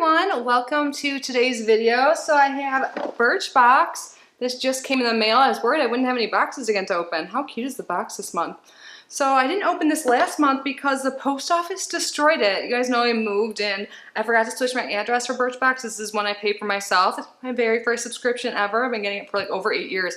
everyone, welcome to today's video. So I have Birchbox. This just came in the mail. I was worried I wouldn't have any boxes again to open. How cute is the box this month? So I didn't open this last month because the post office destroyed it. You guys know I moved and I forgot to switch my address for Birchbox. This is one I paid for myself. It's my very first subscription ever. I've been getting it for like over 8 years.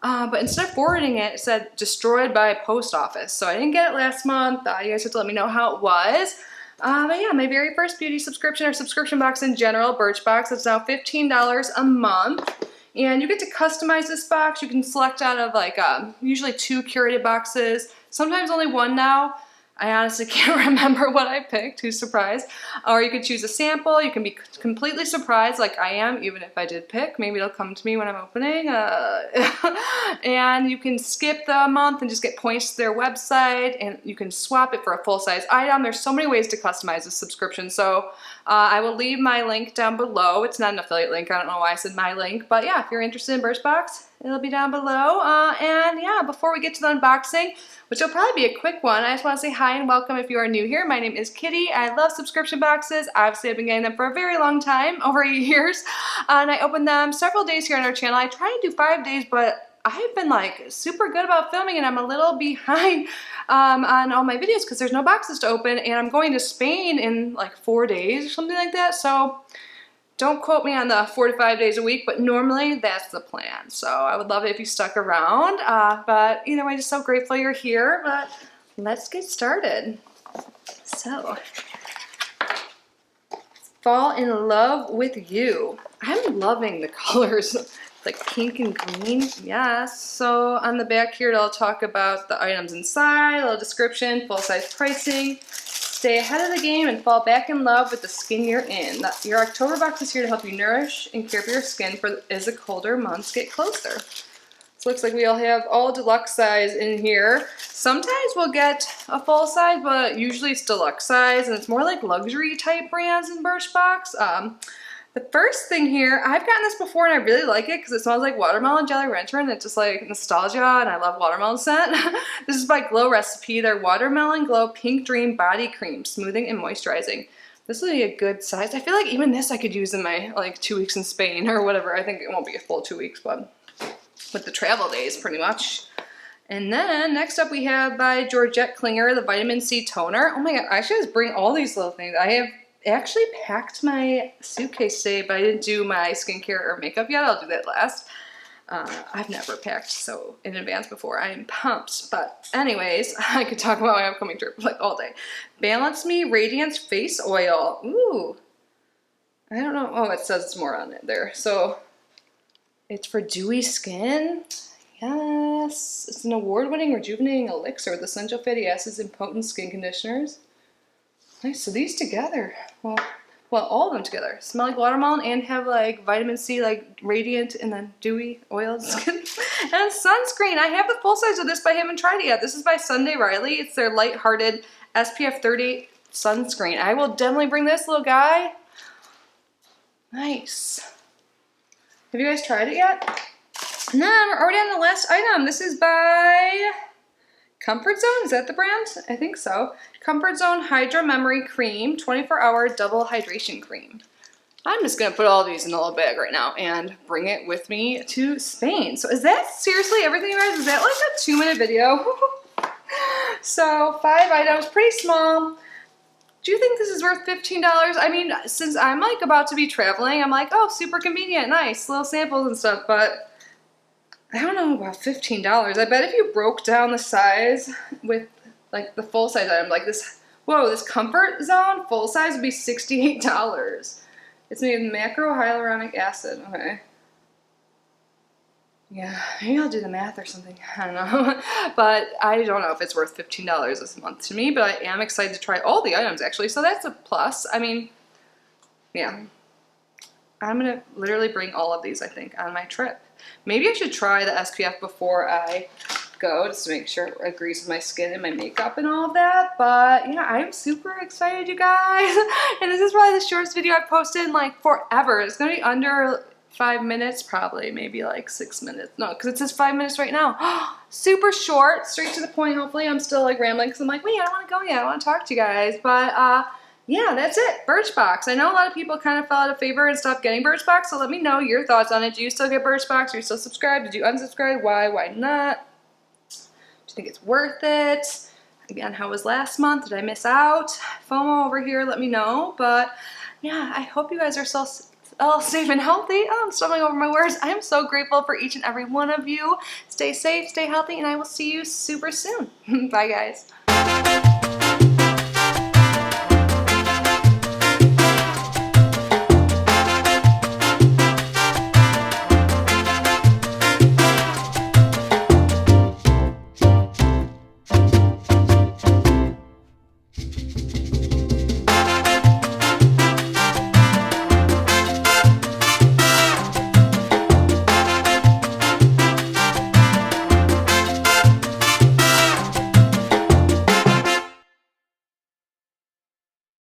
But instead of forwarding it, it said destroyed by post office. So I didn't get it last month. You guys have to let me know how it was. But yeah, my very first beauty subscription or subscription box in general, Birchbox. It's now $15 a month. And you get to customize this box. You can select out of like usually 2 curated boxes, sometimes only 1 now. I honestly can't remember what I picked, who's surprised. Or you could choose a sample. You can be completely surprised like I am, even if I did pick. Maybe it'll come to me when I'm opening. And you can skip the month and just get points to their website, and you can swap it for a full-size item. There's so many ways to customize this subscription. So I will leave my link down below. It's not an affiliate link. I don't know why I said my link. But yeah, if you're interested in Birchbox, it'll be down below. And yeah, before we get to the unboxing, which will probably be a quick one, I just want to say hi and welcome if you are new here. My name is Kitty. I love subscription boxes. Obviously, I've been getting them for a very long time, over 8 years. And I open them several days here on our channel. I try to do 5 days, but I've been like super good about filming and I'm a little behind on all my videos because there's no boxes to open, and I'm going to Spain in like 4 days or something like that. So don't quote me on the 4 to 5 days a week, but normally that's the plan. So I would love it if you stuck around. But either way, just so grateful you're here. But let's get started. So, fall in love with you. I'm loving the colors. Like pink and green, yes. So on the back here, it'll talk about the items inside, a little description, full-size pricing. Stay ahead of the game and fall back in love with the skin you're in. Your October box is here to help you nourish and care for your skin as the colder months get closer. So it looks like we all have all deluxe size in here. Sometimes we'll get a full size, but usually it's deluxe size, and it's more like luxury type brands in Birchbox. The first thing here, I've gotten this before and I really like it because it smells like watermelon jelly rancher, and it's just like nostalgia, and I love watermelon scent. This is by Glow Recipe. Their Watermelon Glow Pink Dream Body Cream, smoothing and moisturizing. This will be a good size. I feel like even this I could use in my like 2 weeks in Spain or whatever. I think it won't be a full 2 weeks, but with the travel days pretty much. And then next up we have by Georgette Klinger, the Vitamin C Toner. Oh my god, I should just bring all these little things. I have actually packed my suitcase today, but I didn't do my skincare or makeup yet. I'll do that last. I've never packed so in advance before. I am pumped. But anyways, I could talk about my upcoming trip like all day. Balance Me Radiance Face Oil. Ooh. I don't know. Oh, it says it's more on it there. So it's for dewy skin. Yes. It's an award-winning rejuvenating elixir with essential fatty acids and potent skin conditioners. Nice, so these together, well, all of them together smell like watermelon and have like vitamin C, like radiant and then dewy oil skin. And sunscreen. I have the full size of this, but I haven't tried it yet. This is by Sunday Riley. It's their lighthearted SPF 30 sunscreen. I will definitely bring this little guy. Nice. Have you guys tried it yet? And then we're already on the last item. This is by Comfort Zone, is that the brand? I think so. Comfort Zone Hydra Memory Cream, 24-hour double hydration cream. I'm just gonna put all these in a little bag right now and bring it with me to Spain. So is that seriously everything, you guys? Is that like a 2-minute video? So 5 items, pretty small. Do you think this is worth $15? I mean, since I'm like about to be traveling, I'm like, oh, super convenient, nice, little samples and stuff, but I don't know about $15. I bet if you broke down the size with like the full size item, like this, whoa, this Comfort Zone full size would be $68. It's made with macro hyaluronic acid. Okay. Yeah, maybe I'll do the math or something. I don't know. But I don't know if it's worth $15 this month to me, but I am excited to try all the items actually. So that's a plus. I mean, yeah. I'm going to literally bring all of these, I think, on my trip. Maybe I should try the SPF before I go just to make sure it agrees with my skin and my makeup and all of that. But yeah, I'm super excited, you guys. And this is probably the shortest video I've posted in like forever. It's going to be under 5 minutes, probably, maybe like 6 minutes. No, because it says 5 minutes right now. Super short, straight to the point. Hopefully I'm still like rambling because I'm like, wait, I don't want to go yet. I want to talk to you guys. But yeah, that's it. Birchbox. I know a lot of people kind of fell out of favor and stopped getting Birchbox, so let me know your thoughts on it. Do you still get Birchbox? Are you still subscribed? Did you unsubscribe? Why? Why not? Do you think it's worth it? Again, how was last month? Did I miss out? FOMO over here, let me know. But yeah, I hope you guys are still all safe and healthy. Oh, I'm stumbling over my words. I am so grateful for each and every one of you. Stay safe, stay healthy, and I will see you super soon. Bye, guys.